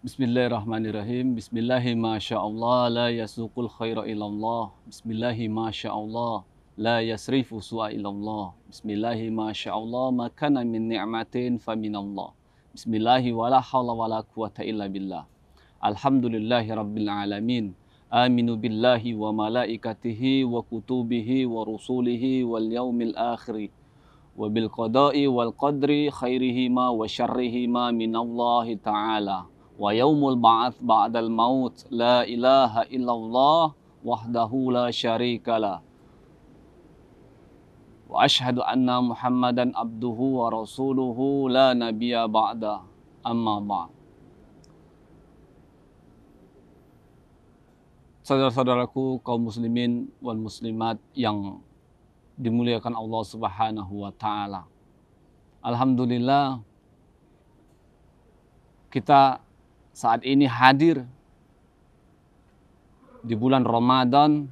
Bismillahirrahmanirrahim. Bismillahi masyaallah la yasuqul khaira illallah. Bismillahi masyaallah la yasrifu su'a illallah. Bismillahi masyaallah ma kana min ni'matin faminallah. Bismillahi wala hawla wala quwata illa billah. Alhamdulillahi rabbil alamin. Aminu billahi wa malaikatihi wa kutubihi wa rusulihi wal yaumil akhir. Wa bil qada'i wal qadri khairihi ma wa syarrihi ma minallahi ta'ala. Wa yaumul ba'ats ba'dal maut la ilaha illallah wahdahu la syarikalah. Wa asyhadu anna Muhammadan abduhu wa rasuluhu la nabiyya ba'da. Amma ba'd. Saudara-saudaraku kaum muslimin wal muslimat yang dimuliakan Allah Subhanahu wa taala. Alhamdulillah kita saat ini hadir di bulan Ramadan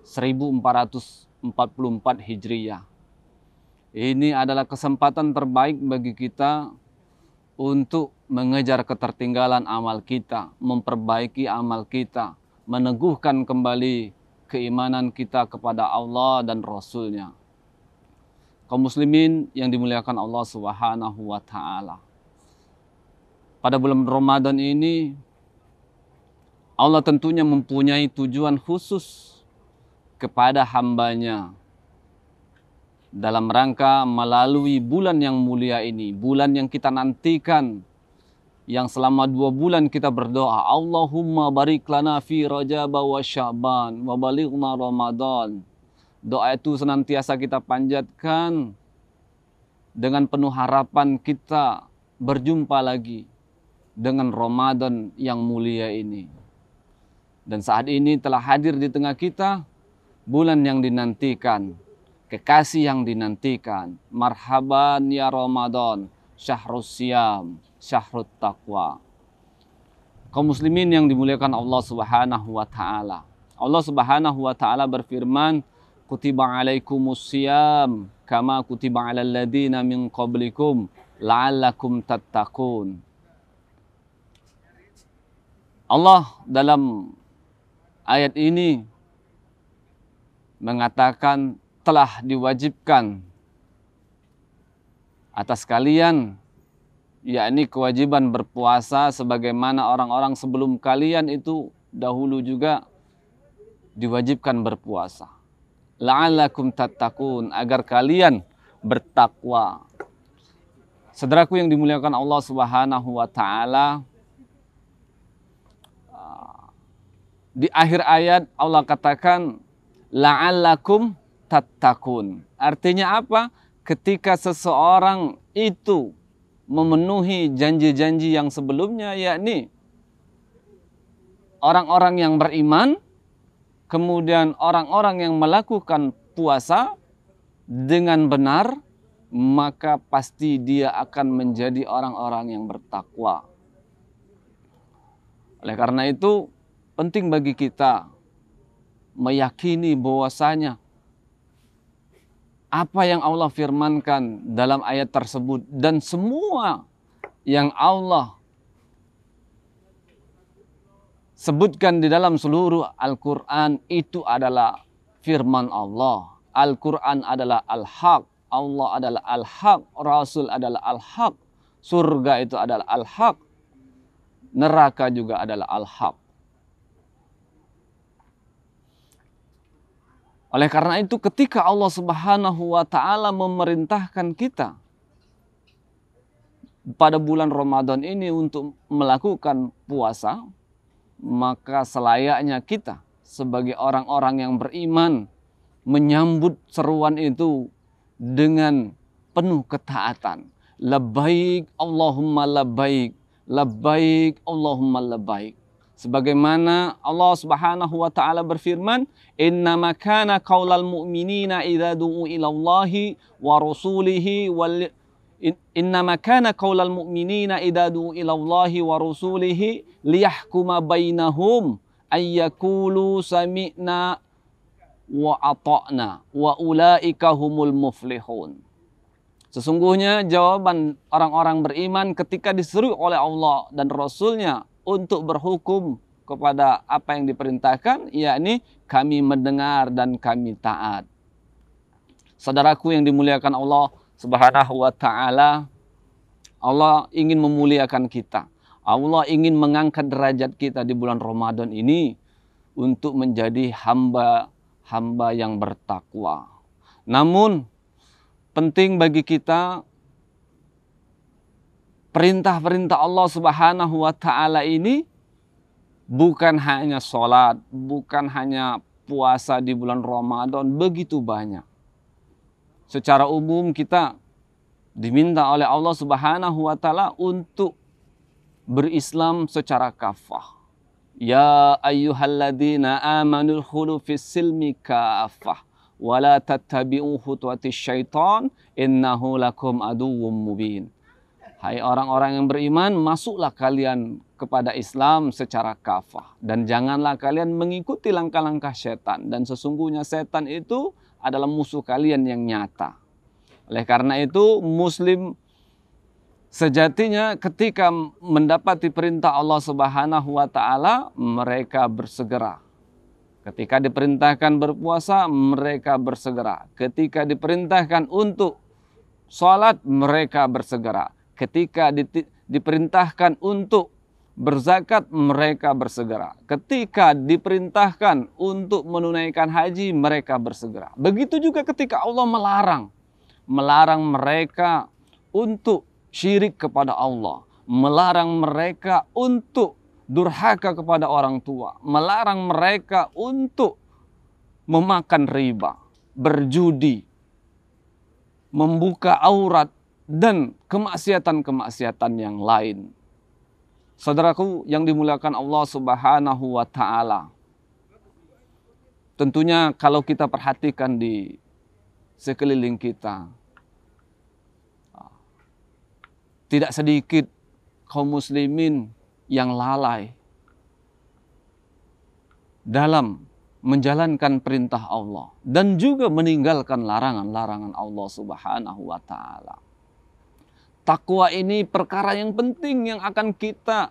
1444 Hijriyah. Ini adalah kesempatan terbaik bagi kita untuk mengejar ketertinggalan amal kita, memperbaiki amal kita, meneguhkan kembali keimanan kita kepada Allah dan Rasul-Nya. Kaum muslimin yang dimuliakan Allah Subhanahu wa taala. Pada bulan Ramadan ini Allah tentunya mempunyai tujuan khusus kepada hambanya dalam rangka melalui bulan yang mulia ini, bulan yang kita nantikan, yang selama 2 bulan kita berdoa, Allahumma barik lana fi Rajab wa Sya'ban wa balighna Ramadan. Doa itu senantiasa kita panjatkan dengan penuh harapan kita berjumpa lagi dengan Ramadan yang mulia ini. Dan saat ini telah hadir di tengah kita bulan yang dinantikan, kekasih yang dinantikan. Marhaban ya Ramadan, syahrus siyam, syahrut taqwa. Kaum muslimin yang dimuliakan Allah Subhanahu wa taala. Allah Subhanahu wa taala berfirman, kutiba alaikumus siyam kama kutiba alal ladina min qablikum la'allakum tattaqun. Allah dalam ayat ini mengatakan telah diwajibkan atas kalian, yakni kewajiban berpuasa sebagaimana orang-orang sebelum kalian itu dahulu juga diwajibkan berpuasa. La'allakum tattaqun, agar kalian bertakwa. Saudaraku yang dimuliakan Allah Subhanahu wa taala, di akhir ayat Allah katakan la'allakum tattaqun. Artinya apa? Ketika seseorang itu memenuhi janji-janji yang sebelumnya, yakni orang-orang yang beriman, kemudian orang-orang yang melakukan puasa dengan benar, maka pasti dia akan menjadi orang-orang yang bertakwa. Oleh karena itu penting bagi kita meyakini bahwasanya apa yang Allah firmankan dalam ayat tersebut dan semua yang Allah sebutkan di dalam seluruh Al-Quran itu adalah firman Allah. Al-Quran adalah Al-Haq, Allah adalah Al-Haq, Rasul adalah Al-Haq, surga itu adalah Al-Haq, neraka juga adalah Al-Haq. Oleh karena itu ketika Allah Subhanahu wa taala memerintahkan kita pada bulan Ramadan ini untuk melakukan puasa, maka selayaknya kita sebagai orang-orang yang beriman menyambut seruan itu dengan penuh ketaatan. Labbaik Allahumma labbaik, labbaik Allahumma labbaik. Sebagaimana Allah Subhanahu wa taala berfirman, "Innama kana qaulal mu'minina idza du'u ila Allahi wa rasulihi wal innama kana qaulal mu'minina idza du'u ila Allahi wa rasulihi liyahkuma bainahum ayyaqulu sami'na wa ata'na wa ulaika humul muflihun." Sesungguhnya jawaban orang-orang beriman ketika diseru oleh Allah dan Rasul-Nya untuk berhukum kepada apa yang diperintahkan, yakni kami mendengar dan kami taat. Saudaraku yang dimuliakan Allah Subhanahu wa Ta'ala, Allah ingin memuliakan kita. Allah ingin mengangkat derajat kita di bulan Ramadan ini untuk menjadi hamba yang bertakwa. Namun penting bagi kita perintah-perintah Allah Subhanahu wa Ta'ala ini bukan hanya sholat, bukan hanya puasa di bulan Ramadan, begitu banyak. Secara umum kita diminta oleh Allah Subhanahu wa Ta'ala untuk berislam secara kafah. Ya ayyuhalladzina amanu khulu fis silmi kafah wa la tattabi'u khutuwatis syaitan innahu lakum aduwwum mubin. Hai orang-orang yang beriman, masuklah kalian kepada Islam secara kafah dan janganlah kalian mengikuti langkah-langkah setan, dan sesungguhnya setan itu adalah musuh kalian yang nyata. Oleh karena itu, muslim sejatinya ketika mendapati perintah Allah Subhanahu wa Ta'ala, mereka bersegera. Ketika diperintahkan berpuasa, mereka bersegera. Ketika diperintahkan untuk sholat, mereka bersegera. Ketika diperintahkan untuk berzakat, mereka bersegera. Ketika diperintahkan untuk menunaikan haji, mereka bersegera. Begitu juga ketika Allah melarang mereka untuk syirik kepada Allah, melarang mereka untuk durhaka kepada orang tua, melarang mereka untuk memakan riba, berjudi, membuka aurat, dan kemaksiatan-kemaksiatan yang lain. Saudaraku yang dimuliakan Allah Subhanahu wa Ta'ala, tentunya kalau kita perhatikan di sekeliling kita, tidak sedikit kaum muslimin yang lalai dalam menjalankan perintah Allah dan juga meninggalkan larangan-larangan Allah Subhanahu wa Ta'ala. Takwa ini perkara yang penting yang akan kita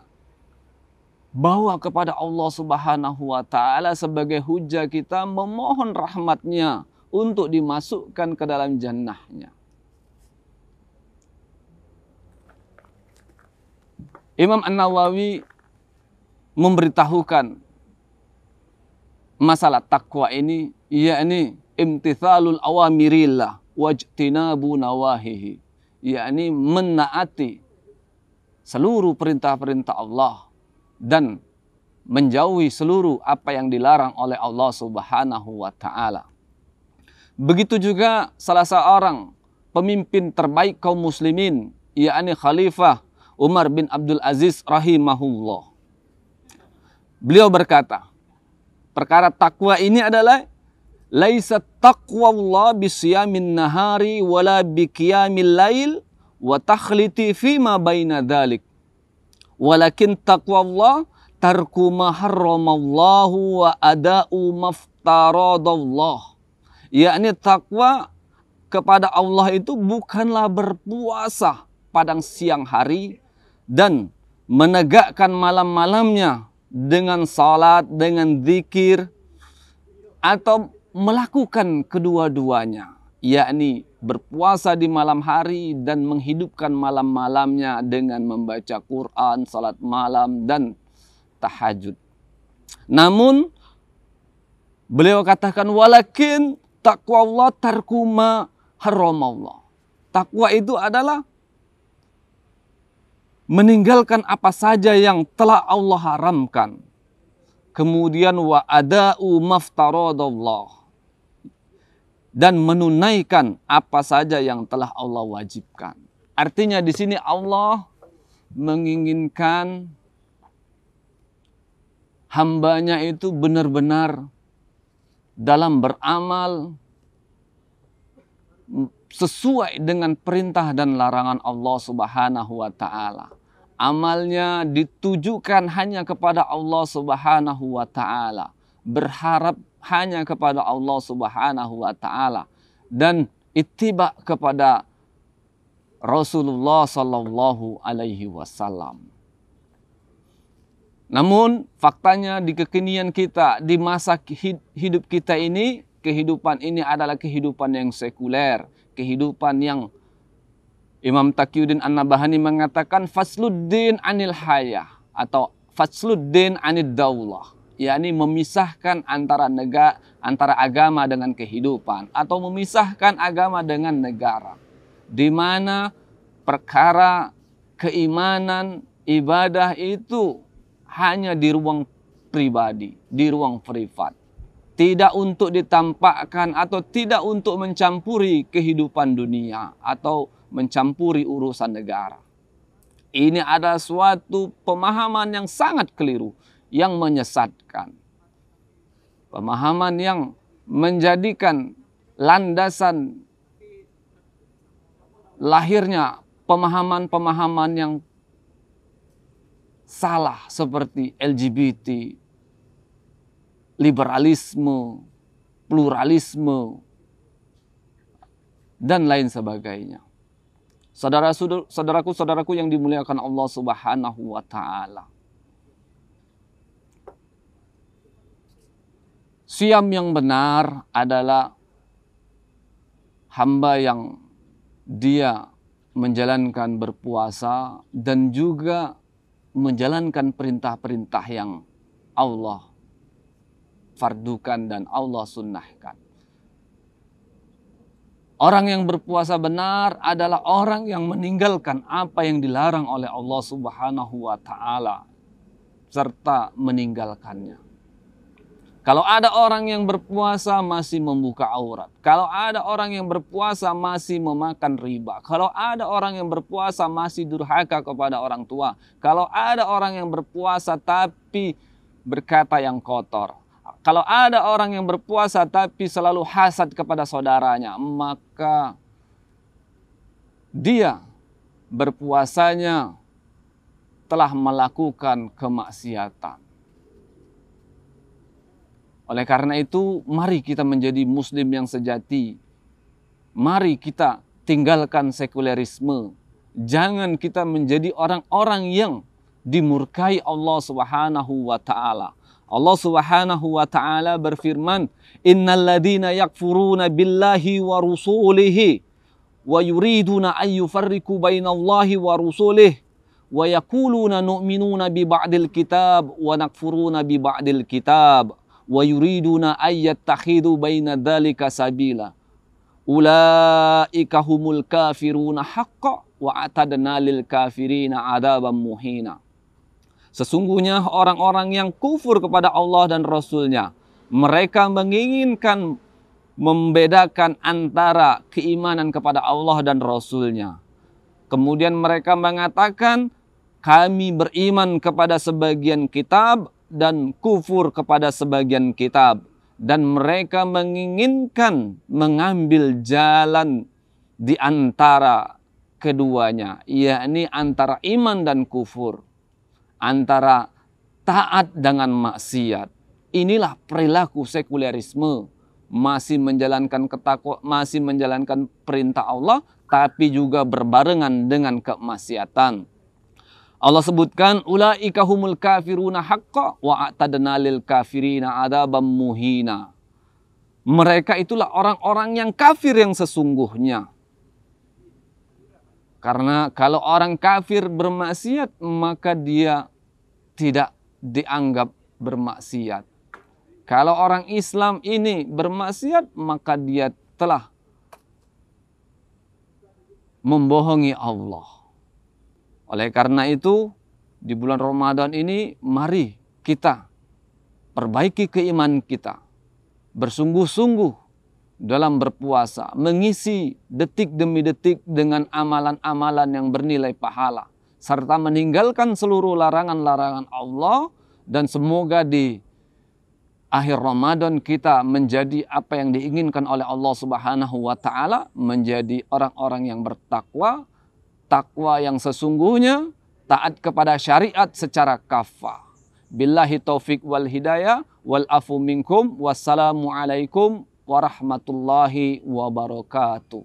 bawa kepada Allah Subhanahu wa Ta'ala sebagai hujah kita memohon rahmat-Nya untuk dimasukkan ke dalam jannah-Nya. Imam An-Nawawi memberitahukan masalah takwa ini, yakni imtithalul awamirillah wajtinabu nawahihi, yakni menaati seluruh perintah-perintah Allah dan menjauhi seluruh apa yang dilarang oleh Allah Subhanahu wa Ta'ala. Begitu juga salah seorang pemimpin terbaik kaum muslimin, yakni Khalifah Umar bin Abdul Aziz rahimahullah. Beliau berkata, perkara takwa ini adalah laisa taqwallah bisiyamin nahari wala biqiyamil lail wa takhliti fima baina dzalik. Walakin taqwallah tarku ma harramallahu wa ada'u maftaradallah. Yakni takwa kepada Allah itu bukanlah berpuasa pada siang hari dan menegakkan malam-malamnya dengan salat, dengan zikir, atau melakukan kedua-duanya, yakni berpuasa di malam hari dan menghidupkan malam-malamnya dengan membaca Quran, salat malam, dan tahajud. Namun, beliau katakan, walakin taqwa Allah tarkuma haramallah. Takwa itu adalah meninggalkan apa saja yang telah Allah haramkan. Kemudian wa ada'u maftaradallah, dan menunaikan apa saja yang telah Allah wajibkan. Artinya di sini Allah menginginkan hambanya itu benar-benar dalam beramal sesuai dengan perintah dan larangan Allah Subhanahu wa Ta'ala. Amalnya ditujukan hanya kepada Allah Subhanahu wa Ta'ala, berharap hanya kepada Allah Subhanahu wa Ta'ala, dan ittiba kepada Rasulullah Sallallahu Alaihi Wasallam. Namun faktanya di kekinian kita, di masa hidup kita ini, kehidupan ini adalah kehidupan yang sekuler, kehidupan yang Imam Taqiyuddin An-Nabhani mengatakan fasluddin anil hayah atau fasluddin anid daulah, yakni memisahkan antara agama dengan kehidupan atau memisahkan agama dengan negara, di mana perkara keimanan, ibadah itu hanya di ruang pribadi, di ruang privat. Tidak untuk ditampakkan atau tidak untuk mencampuri kehidupan dunia atau mencampuri urusan negara. Ini adalah suatu pemahaman yang sangat keliru, yang menyesatkan. Pemahaman yang menjadikan landasan lahirnya pemahaman-pemahaman yang salah seperti LGBT, liberalisme, pluralisme, dan lain sebagainya. Saudaraku yang dimuliakan Allah Subhanahu wa Ta'ala. Siam yang benar adalah hamba yang dia menjalankan berpuasa dan juga menjalankan perintah-perintah yang Allah fardukan dan Allah sunnahkan. Orang yang berpuasa benar adalah orang yang meninggalkan apa yang dilarang oleh Allah Subhanahu wa Ta'ala serta meninggalkannya. Kalau ada orang yang berpuasa masih membuka aurat, kalau ada orang yang berpuasa masih memakan riba, kalau ada orang yang berpuasa masih durhaka kepada orang tua, kalau ada orang yang berpuasa tapi berkata yang kotor, kalau ada orang yang berpuasa tapi selalu hasad kepada saudaranya, maka dia berpuasanya telah melakukan kemaksiatan. Oleh karena itu, mari kita menjadi muslim yang sejati. Mari kita tinggalkan sekulerisme. Jangan kita menjadi orang-orang yang dimurkai Allah Subhanahu wa Ta'ala. Allah Subhanahu wa Ta'ala berfirman, "Innal ladzina yakfuruna billahi wa rusulihi wa yuriduna an yufarriqu bainallahi wa rusulihi wa yaquluna nu'minuna bi ba'dil kitab wa nakfuruna bi ba'dil kitab wa yuriduna an yattakhidhu baina dzalika sabila. Ulaika humul kafiruna haqqan wa atadna lil kafirina adzaban muhina." Sesungguhnya orang-orang yang kufur kepada Allah dan Rasul-Nya, mereka menginginkan membedakan antara keimanan kepada Allah dan Rasul-Nya. Kemudian mereka mengatakan, kami beriman kepada sebagian kitab dan kufur kepada sebagian kitab. Dan mereka menginginkan mengambil jalan di antara keduanya, yakni antara iman dan kufur, antara taat dengan maksiat. Inilah perilaku sekulerisme, masih menjalankan perintah Allah tapi juga berbarengan dengan kemaksiatan. Allah sebutkan ulaika humul kafiruna haqqan wa a'tadna lil kafirina adzaban muhina. Mereka itulah orang-orang yang kafir yang sesungguhnya. Karena kalau orang kafir bermaksiat, maka dia tidak dianggap bermaksiat. Kalau orang Islam ini bermaksiat, maka dia telah membohongi Allah. Oleh karena itu, di bulan Ramadan ini, mari kita perbaiki keimanan kita. Bersungguh-sungguh dalam berpuasa, mengisi detik demi detik dengan amalan-amalan yang bernilai pahala, serta meninggalkan seluruh larangan-larangan Allah, dan semoga di akhir Ramadan kita menjadi apa yang diinginkan oleh Allah Subhanahu wa Ta'ala, menjadi orang-orang yang bertakwa, takwa yang sesungguhnya, taat kepada syariat secara kafah. Billahi taufik wal hidayah wal afu minkum. Wassalamualaikum warahmatullahi wabarakatuh.